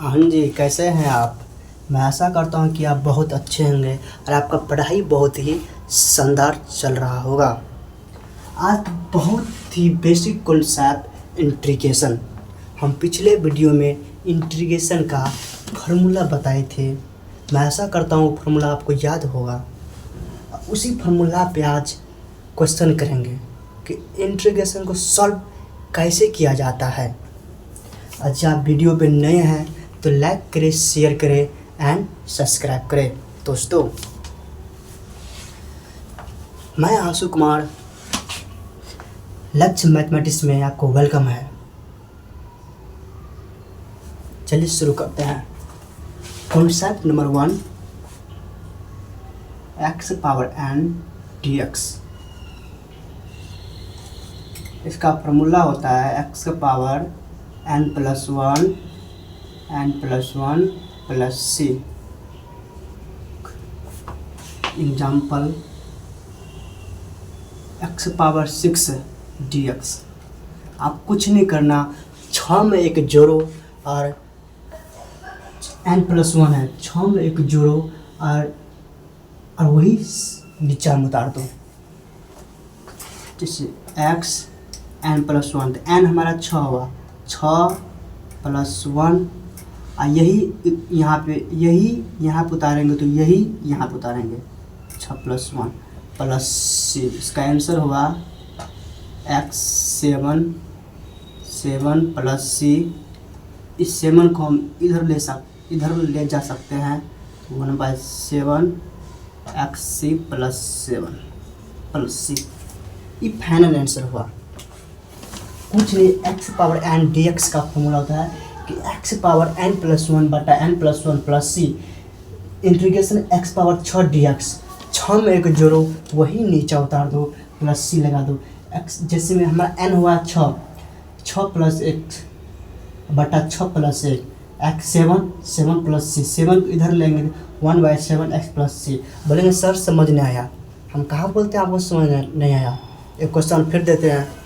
हाँ जी, कैसे हैं आप? मैं आशा करता हूँ कि आप बहुत अच्छे होंगे और आपका पढ़ाई बहुत ही शानदार चल रहा होगा। आज बहुत ही बेसिक कॉन्सेप्ट इंटीग्रेशन। हम पिछले वीडियो में इंटीग्रेशन का फार्मूला बताए थे। मैं आशा करता हूँ फार्मूला आपको याद होगा। उसी फार्मूला पे आज क्वेश्चन करेंगे कि इंटीग्रेशन को सॉल्व कैसे किया जाता है। अच्छा, आप वीडियो पे नए हैं तो लाइक करें, शेयर करें एंड सब्सक्राइब करें। दोस्तों, मैं आशु कुमार, लक्ष्य मैथमेटिक्स में आपको वेलकम है। चलिए शुरू करते हैं। Concept number 1, x power n d x. इसका फार्मूला होता है एक्स का power n plus one plus C. Example x power 6 dx। आप कुछ नहीं करना, 6 में एक जोड़ो और n प्लस 1 है, 6 में एक जोड़ो और वही नीचे में उतार दो। जैसे x n प्लस 1, तो n हमारा 6 हुआ, 6 प्लस 1 और यही यहाँ पे उतारेंगे तो यही यहाँ पे उतारेंगे, 6 प्लस 1 प्लस सी। इसका आंसर हुआ x 7 प्लस सी। इस 7 को हम इधर ले जा सकते हैं, 1/7 x प्लस 7 प्लस सी। ये फाइनल आंसर हुआ। कुछ नहीं, x power n d x का फॉर्मूला होता है कि एक्स पावर एन प्लस 1 बटा n plus 1 plus C integration x power 6 d x. 6 में एक जोड़ो, वही नीचे उतार दो, प्लस सी लगा दो। एक्स जैसे में हमारा एन हुआ 6 प्लस 1 बटा 6 प्लस 1 एक्स 7 प्लस सी। 7 को इधर लेंगे, 1/7 एक्स प्लस सी। बोलेंगे सर समझ नहीं आया। हम कहाँ बोलते हैं आपको समझ नहीं आया? एक क्वेश्चन फिर देते हैं।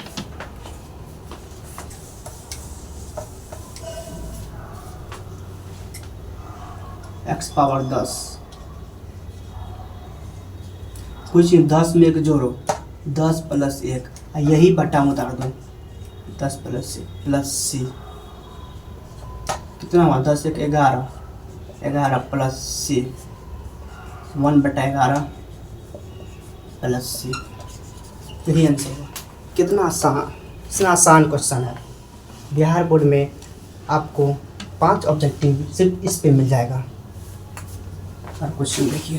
एक्स पावर 10, कुछ 10 में एक जोड़ो, 10 प्लस 1 यही बटा में उतार दो, 10 प्लस सी। कितना हुआ? 10 1 11 प्लस सी, 1/11 प्लस सी। यही आंसर हुआ। कितना आसान क्वेश्चन है। बिहार बोर्ड में आपको 5 ऑब्जेक्टिव सिर्फ इस पे मिल जाएगा। और क्वेश्चन देखिए,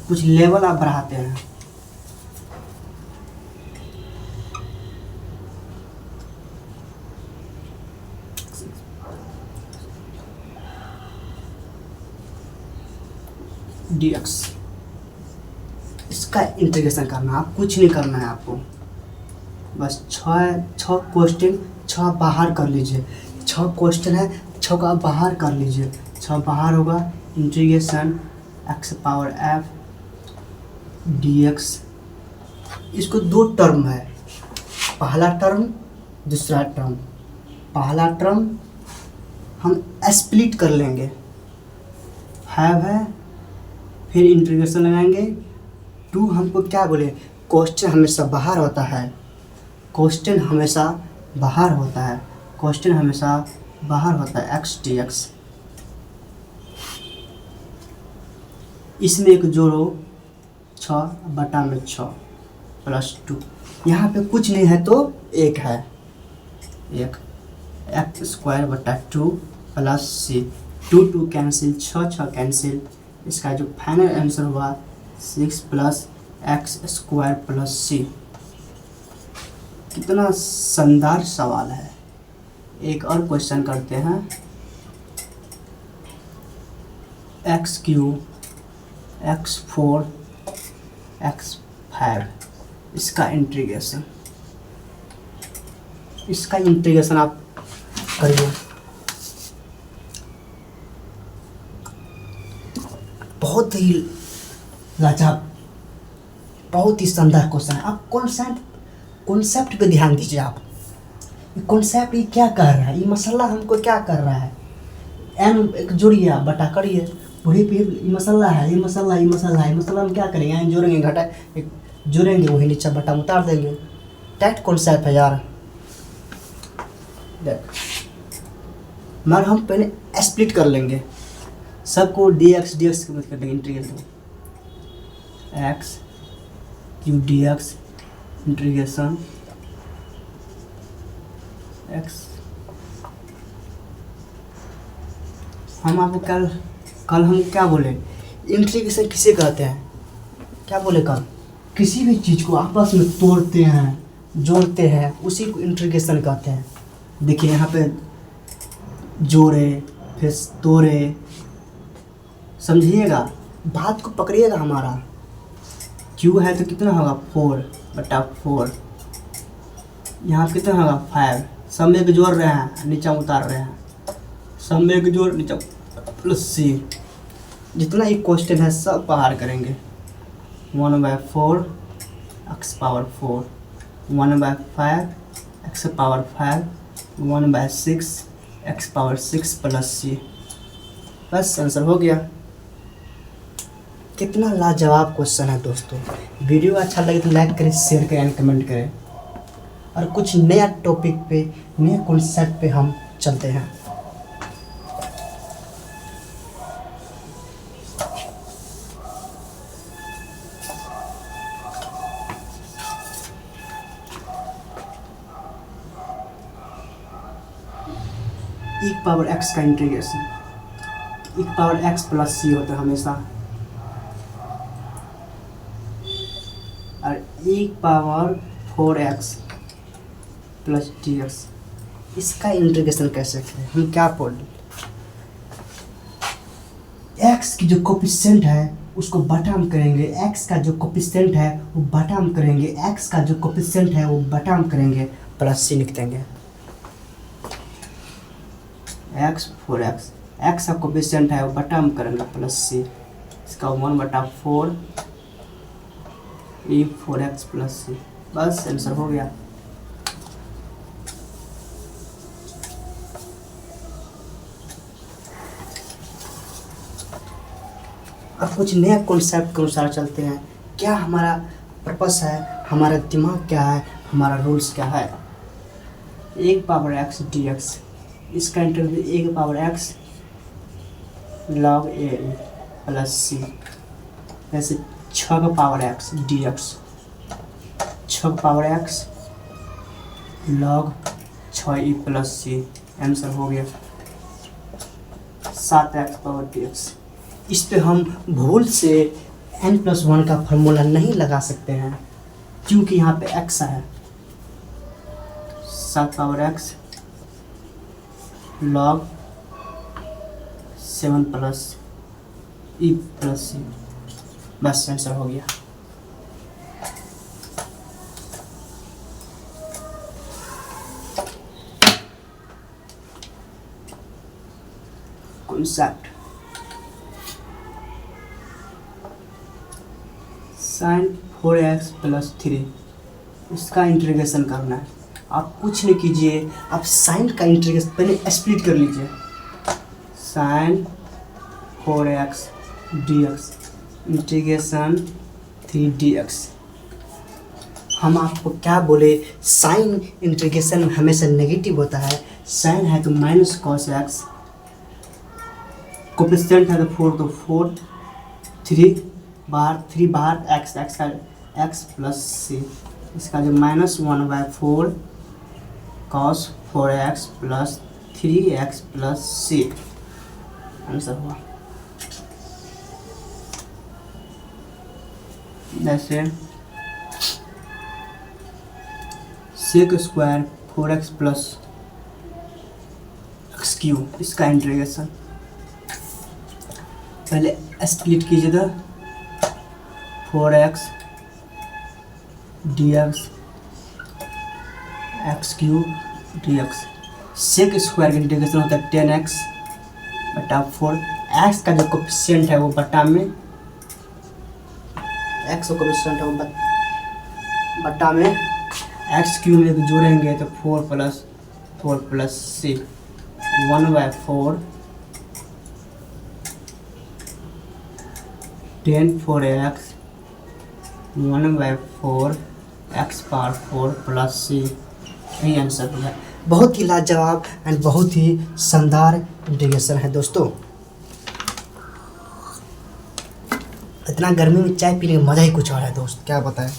कुछ लेवल आप बढ़ाते हैं। dx, इसका इंटीग्रेशन करना, आप कुछ नहीं करना है आपको। बस 6 क्वेश्चन, 6 बाहर कर लीजिए। 6 क्वेश्चन है, 6 का बाहर कर लीजिए। 6 बाहर होगा, integration x power F dx। इसको 2 टर्म है, पहला टर्म दूसरा टर्म। पहला टर्म हम स्प्लिट कर लेंगे, है फिर इंटीग्रेशन लगाएंगे। 2 हमको क्या बोले, क्वेश्चन हमेशा बाहर होता है, क्वेश्चन हमेशा बाहर होता है एक्स dx। इसमें एक जोड़ो, 6 बटा में 6 प्लस 2। यहाँ पे कुछ नहीं है तो 1 है, 1 एक्स स्क्वायर बटा 2 प्लस सी। 2 कैंसिल, 6 कैंसिल। इसका जो फाइनल आंसर हुआ 6 प्लस एक्स स्क्वायर प्लस सी। कितना शानदार सवाल है। एक और क्वेश्चन करते हैं। x3 x4 x5, इसका इंटीग्रेशन आप करिए। बहुत ही लाजवाब, बहुत ही शानदार क्वेश्चन है। आप कॉन्सेप्ट पे ध्यान दीजिए। आप कॉन्सेप्ट ये क्या कर रहा है, ये मसाला हमको क्या कर रहा है। एन एक जोड़िए बटा करिए, वही पे ये मसाला है, ये मसाला, ये मसाला है, मसाला हम क्या करेंगे, एन जोड़ेंगे, घटा एक जोड़ेंगे, वही नीचे बटा में उतार देंगे। टाइट कॉन्सेप्ट है यार। देख मगर हम पहले स्प्लिट कर लेंगे सबको, डी एक्स की मदद कर देंगे, integrate x Q D x integration x. हम आपको कल हम क्या बोले, इंटीग्रेशन किसे कहते हैं, क्या बोले कल, किसी भी चीज़ को आपस में तोड़ते हैं, जोड़ते हैं, उसी को इंटीग्रेशन कहते हैं। देखिए यहाँ पे जोड़े फिर तोड़े, समझिएगा, बात को पकड़िएगा। हमारा क्यू है तो कितना होगा 4/4, यहाँ कितना होगा 5, सब में जोड़ रहे हैं, नीचे उतार रहे हैं, सब में जोड़ नीचे प्लस सी, जितना एक क्वेश्चन है सब बाहर करेंगे। 1/4 x⁴, 1/5 x⁵, 1/6 x⁴ plus C. बस आंसर हो गया। कितना लाजवाब क्वेश्चन है दोस्तों। वीडियो अच्छा लगे तो लाइक करें, शेयर करें, कमेंट करें, और कुछ नया टॉपिक पे, नए कॉन्सेप्ट पे हम चलते हैं। e⁴x का इंटीग्रेशन, e⁴x प्लस सी होता है हमेशा, और e⁴x प्लस dx, इसका इंटीग्रेशन कैसे करें, हम क्या बोल, x की जो कोफिशिएंट है उसको बटा में करेंगे, x का जो कोफिशिएंट है वो बटा में करेंगे, x का जो कोफिशिएंट है वो बटा में करेंगे, प्लस सी लिख देंगे। x⁴x, x का कोफिशिएंट है वो बटा में करेंगे, प्लस सी, इसका 1/4 e⁴x प्लस सी। बस आंसर हो गया। अब कुछ नया कॉन्सेप्ट के अनुसार चलते हैं। क्या हमारा पर्पस है, हमारा दिमाग क्या है, हमारा रूल्स क्या है। 1/x dx, इसका interview 1/x log a plus C, जैसे 6/x dx, 6/x log 6e plus C, answer हो गया 7x dx। इस पे हम भूल से n+1 का फार्मूला नहीं लगा सकते हैं क्योंकि यहाँ पे x है। 7/x log 7 plus e plus C, बस आंसर हो गया। कॉन्सेप्ट sin 4x प्लस 3, इसका इंटीग्रेशन करना है। आप कुछ नहीं कीजिए, आप साइन का इंटीग्रेशन पहले स्प्लिट कर लीजिए। sin 4x dx integration 3dx। हम आपको क्या बोले, साइन इंटीग्रेशन हमेशा नेगेटिव होता है। साइन है तो माइनस कॉस एक्स, कोफिशिएंट है तो 4 3 बाहर x का x प्लस सी, इसका जो -1/4 cos 4x plus 3x plus C, answer हुआ। जैसे sec² 4x प्लस x³, इसका इंटीग्रेशन पहले स्प्लिट कीजिएगा। 4x dx x³ dx, sec² का इंटीग्रेशन होता है 10x/4। x का जो कोफिशिएंट है वो बटा में, x का कोफिशिएंट है वो बटा में x³ में जोड़ेंगे तो 4 प्लस सी, 1/4 10 4x 1/4 x power 4 plus c, यही आंसर होगा। बहुत ही लाजवाब एंड बहुत ही शानदार इंटीग्रेशन है दोस्तों। इतना गर्मी में चाय पीने का मज़ा ही कुछ और है दोस्त, क्या बताएं।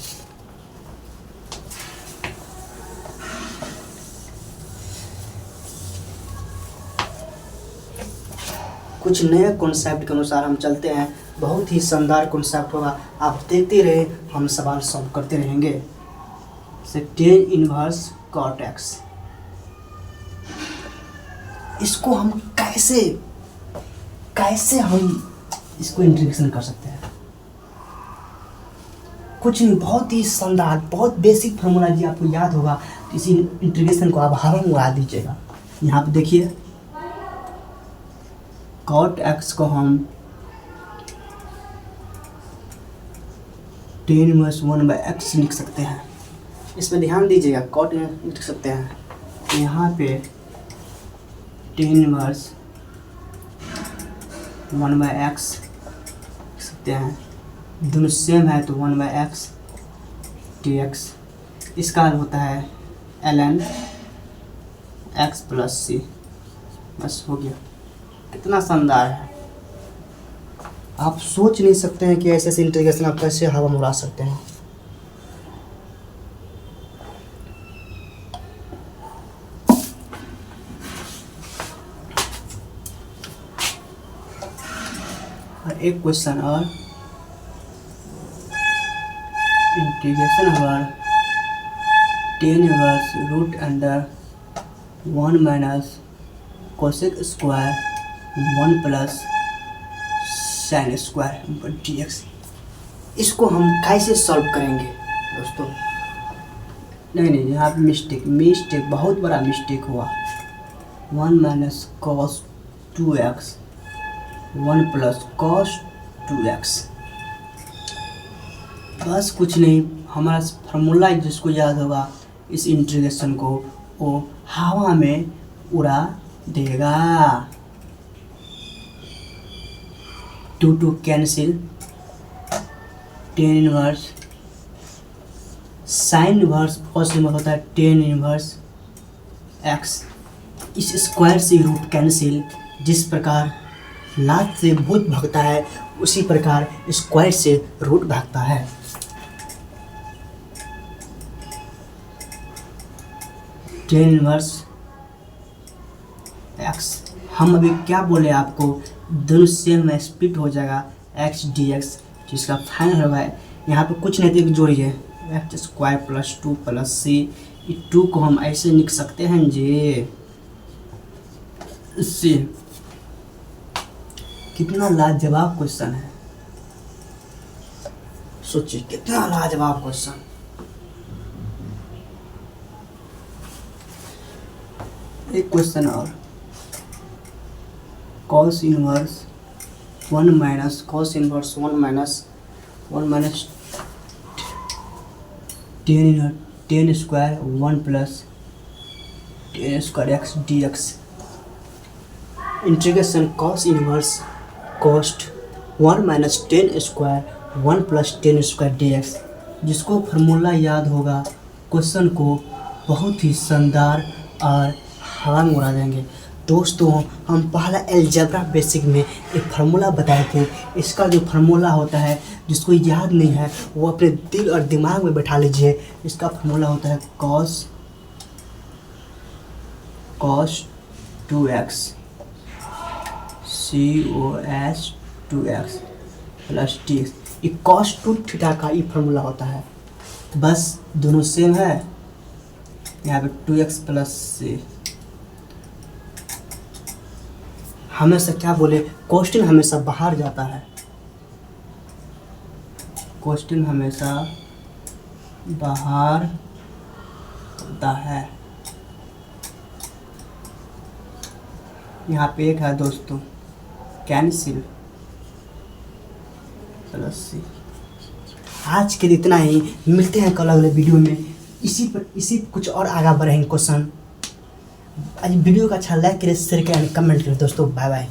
कुछ नए कॉन्सेप्ट के अनुसार हम चलते हैं, बहुत ही शानदार कॉन्सेप्ट होगा, आप देखते रहे, हम सवाल सॉल्व करते रहेंगे। से 10 इनवर्स cot x, इसको हम कैसे हम इसको इंटीग्रेशन कर सकते हैं। कुछ नहीं, बहुत ही शानदार, बहुत बेसिक फार्मूला जी आपको याद होगा, इसी इंटीग्रेशन को आप हवा में उड़ा दीजिएगा। यहाँ पे देखिए, cot x को हम 10 इनवर्स 1/x लिख सकते हैं। इसमें ध्यान दीजिएगा, cot लिख सकते हैं। यहाँ पे 10 इनवर्स 1/x लिख सकते हैं, दोनों सेम है तो 1/x dx। इसका हल होता है ln x प्लस c। बस हो गया, कितना शानदार है। आप सोच नहीं सकते हैं कि ऐसे ऐसे इंटीग्रेशन आप कैसे हवा में उड़ा सकते हैं। और एक क्वेश्चन और, integration over 10 inverse root under 1 minus cosec square 1 plus sine square dx। इसको हम कैसे सॉल्व करेंगे दोस्तों? नहीं, यहाँ पे मिस्टेक बहुत बड़ा मिस्टेक हुआ। 1 minus cos 2x 1 plus cos 2x, बस कुछ नहीं। हमारा फार्मूला जिसको याद होगा, इस इंटीग्रेशन को वो हवा में उड़ा देगा। 2 cancel, 10 inverse sine inverse cos inverse होता है 10 इनवर्स x। इस स्क्वायर से रूट कैंसिल, जिस प्रकार लात से भूत भागता है उसी प्रकार स्क्वायर से रूट भागता है। 10 इनवर्स x, हम अभी क्या बोले आपको, दोनों सेम में स्प्लिट हो जाएगा x dx, जिसका फाइनल होगा। यहाँ पे कुछ नहीं तो जोड़िए, x square plus 2 plus c। 2 को हम ऐसे लिख सकते हैं जी, इससे कितना लाजवाब क्वेश्चन है, सोचिए कितना लाजवाब क्वेश्चन। एक क्वेश्चन और, cos inverse 1 minus cos inverse 1 minus 10 square 1 plus 10 square x dx। Integration cos inverse cost 1 minus 10 square 1 plus 10 square dx। जिसको फार्मूला याद होगा, क्वेश्चन को बहुत ही शानदार और हवा में उड़ा देंगे। दोस्तों, हम पहला अलजेब्रा बेसिक में एक फार्मूला बताए थे। इसका जो फार्मूला होता है, जिसको याद नहीं है वो अपने दिल और दिमाग में बैठा लीजिए। इसका फार्मूला होता है cos 2x cos 2x plus dx। ये cos 2 थीटा का ये फार्मूला होता है। बस दोनों सेम है, यहाँ पे 2x प्लस c। हमेशा क्या बोले, क्वेश्चन हमेशा बाहर जाता है, क्वेश्चन हमेशा बाहर होता है। यहाँ पे एक है दोस्तों, कैंसिल प्लस सी। आज के लिए इतना ही, मिलते हैं कल अगले वीडियो में। इसी कुछ और आगे बढ़ेंगे क्वेश्चन। आज वीडियो का अच्छा लाइक करें, शेयर करें, कमेंट करें दोस्तों। Bye bye.